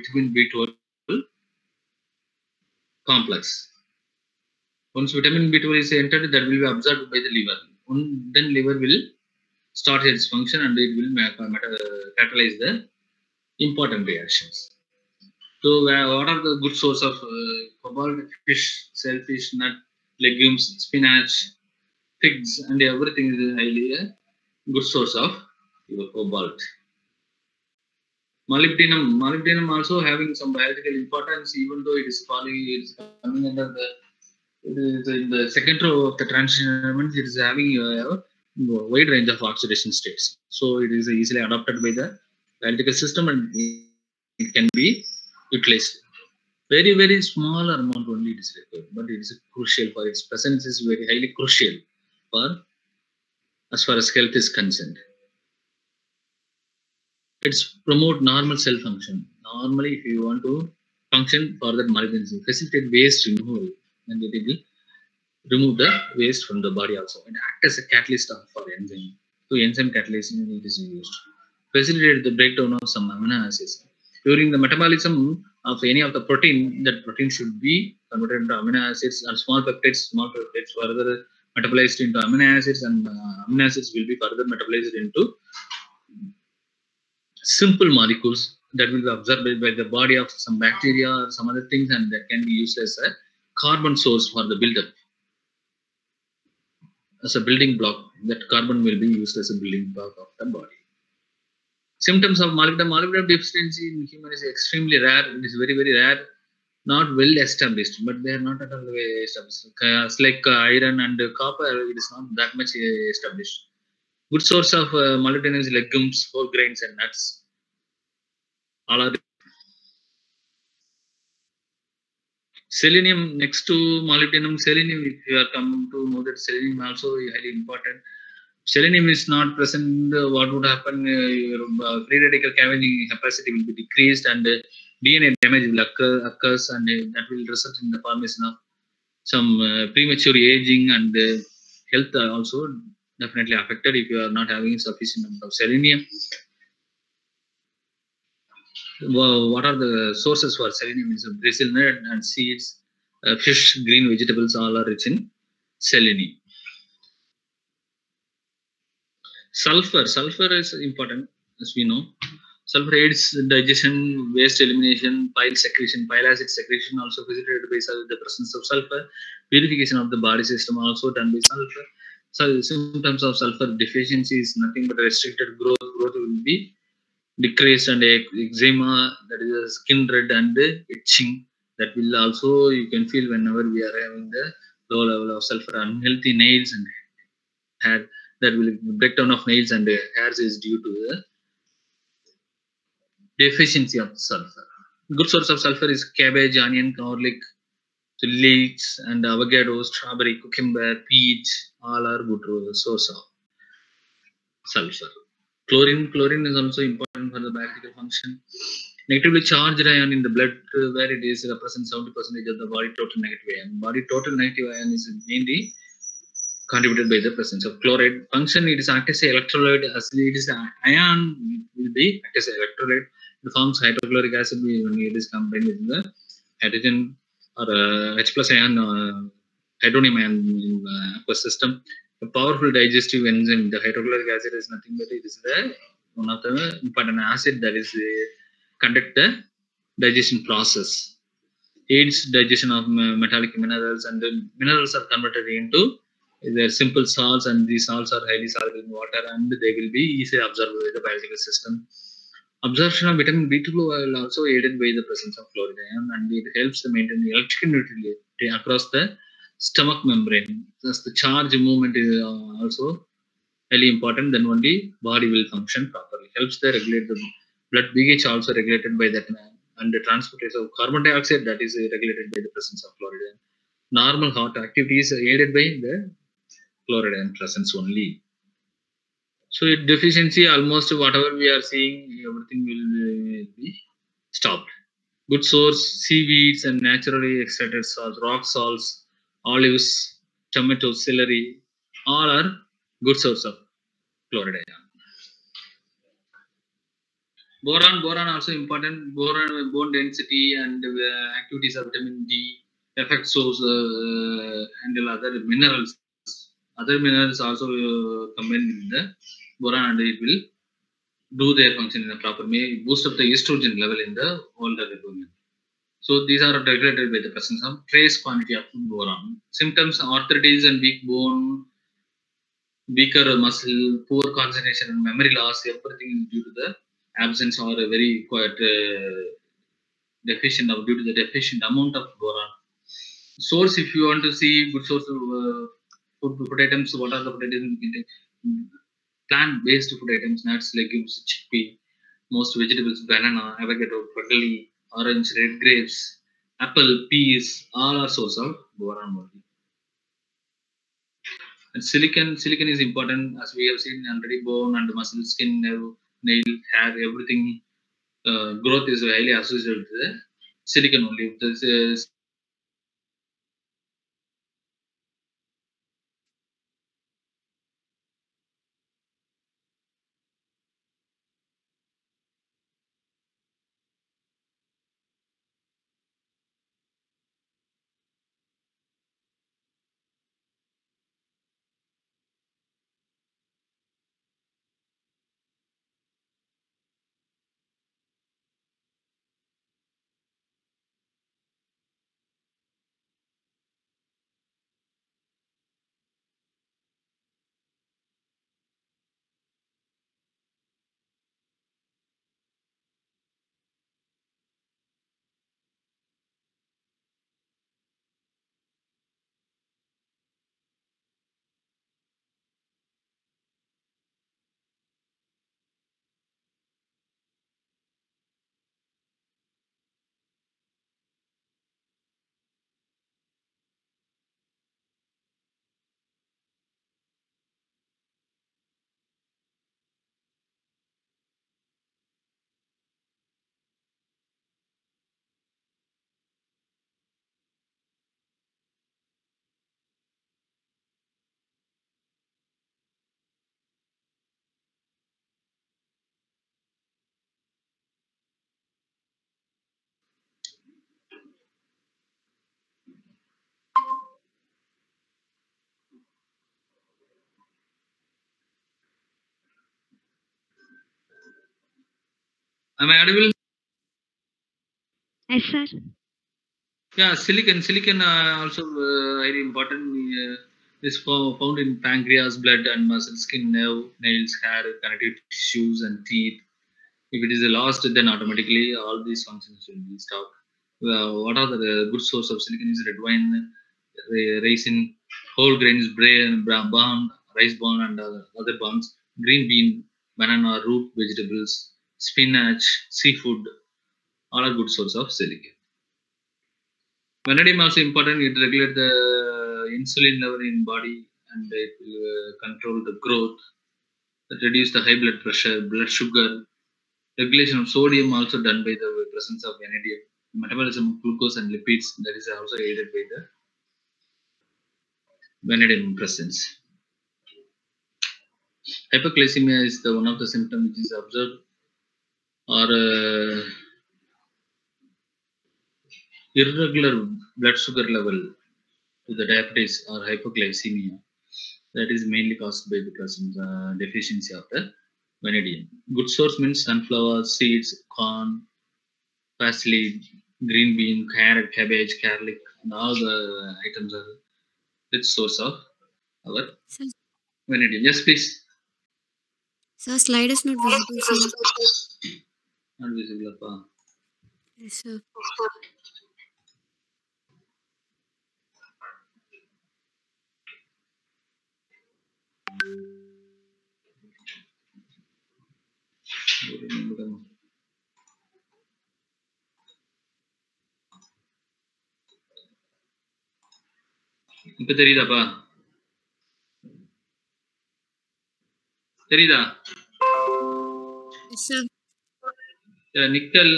vitamin B12 complex. Once vitamin B12 is entered, that will be absorbed by the liver. Then liver will start its function and it will catalyze the important reactions. So, what are the good source of cobalt? Fish, shellfish, nut, legumes, spinach, figs, and everything is highly a good source of your cobalt. Molybdenum also having some biological importance, even though it is coming under the, it is in the second row of the transition element. It is having a wide range of oxidation states, so it is easily adopted by the biological system and it can be utilized. Very small amount only it is required, but it is crucial for its presence is very highly crucial for as far as health is concerned. It's promote normal cell function. Normally, if you want to function for that molybdenum, facilitate waste removal, and it will remove the waste from the body also, and act as a catalyst for enzyme. So enzyme catalysis it is used. Facilitate the breakdown of some amino acids. During the metabolism of any of the protein, that protein should be converted into amino acids and small peptides further metabolized into amino acids, and amino acids will be further metabolized into simple molecules that will be absorbed by the body of some bacteria or some other things, and that can be used as a carbon source for the buildup. As a building block, that carbon will be used as a building block of the body. Symptoms of molybdenum deficiency in human is extremely rare. It is very rare, not well established, but they are not at all established. It's like iron and copper, it is not that much established. Good source of molybdenum is legumes, whole grains, and nuts. All are selenium next to molybdenum. Selenium, if you are coming to know that selenium also is highly important. Selenium is not present, what would happen? Your free radical cavity capacity will be decreased, and DNA damage will occurs, and that will result in the formation of some premature aging, and health also definitely affected if you are not having sufficient amount of selenium. What are the sources for selenium? Is Brazil nut and seeds, fish, green vegetables, all are rich in selenium. Sulfur is important, as we know. Sulfur aids digestion, waste elimination, bile acid secretion also facilitated by the presence of sulfur. Purification of the body system also done by sulfur. So symptoms of sulfur deficiency is nothing but restricted growth. Growth will be decreased, and eczema, that is a skin red, and itching, that will also you can feel whenever we are having the low level of sulfur. Unhealthy nails and hair, that will breakdown of nails and hairs is due to the deficiency of sulfur. Good source of sulfur is cabbage, onion, garlic, leeks, and avocado, strawberry, cucumber, peach, all are good source of sulfur. Chlorine is also important for the biological function. Negatively charged ion in the blood, where it is represents 70% of the body total negative ion. Body total negative ion is mainly contributed by the presence of chloride. Function, it is act as an electrolyte. As it is ion, it will be act as an electrolyte. It forms hydrochloric acid when it is combined with the hydrogen or H plus ion, hydronium ion in aqueous system. A powerful digestive enzyme. The hydrochloric acid is nothing but it is the one of the important acid that is conduct the digestion process. Aids digestion of metallic minerals, and the minerals are converted into their simple salts, and these salts are highly soluble in water, and they will be easily absorbed by the biological system. Absorption of vitamin B12 will also aided by the presence of chloride ion, and it helps to maintain the electrical neutrality across the stomach membrane. Thus, the charge movement is also highly important. Then only body will function properly. Helps to regulate the blood pH, also regulated by that, and the transportation of carbon dioxide, that is regulated by the presence of chloride ion. Normal heart activities are aided by the chloride ion presence only. So deficiency, almost whatever we are seeing, everything will be stopped. Good source, seaweeds and naturally extracted salts, rock salts, olives, tomatoes, celery, all are good source of chloride ion. Boron also important. Boron, bone density and activities of vitamin D affect source and other minerals. Other minerals also combine with the boron and it will do their function in a proper way, boost up the estrogen level in the older women. So these are regulated by the presence of trace quantity of boron. Symptoms: arthritis and weak bone, weaker muscle, poor concentration and memory loss. Everything is due to the absence or a very quite deficient of due to the deficient amount of boron. Source: if you want to see good source of food items, what are the food items you can take? Plant-based food items, nuts, legumes, chickpea, most vegetables, banana, avocado, broccoli, orange, red grapes, apple, peas, all are source of boron only. And silicon is important as we have seen already. Bone and muscle, skin, nerve, nail, hair, everything. Growth is highly associated with the silicon only. If this is, am I audible? Yes, sir. Yeah, silicon also very important. Is found in pancreas, blood and muscle, skin, nerve, nails, hair, connective tissues, and teeth. If it is lost, then automatically all these functions will be stopped. What are the good source of silicon? Is red wine, raisin, whole grains, bran, rice bran, and other buns, green bean, banana, root vegetables, spinach, seafood. All are good source of silicon. Vanadium also important. It regulates the insulin level in body and it will control the growth. It reduce the high blood pressure, blood sugar. Regulation of sodium also done by the presence of vanadium. Metabolism of glucose and lipids that is also aided by the vanadium presence. Hyperglycemia is the one of the symptoms which is observed or irregular blood sugar level to the diabetes or hypoglycemia. That is mainly caused by the presence deficiency of the vanadium. Good source means sunflower seeds, corn, parsley, green bean, carrot, cabbage, garlic, and all the items are rich source of our Sir, vanadium. Yes, please. sir, slide is not visible, sir. Not visible. Yes, sir. இப்ப தெரியுதாப்பா? தெரியுதா? Yes, sir. Nickel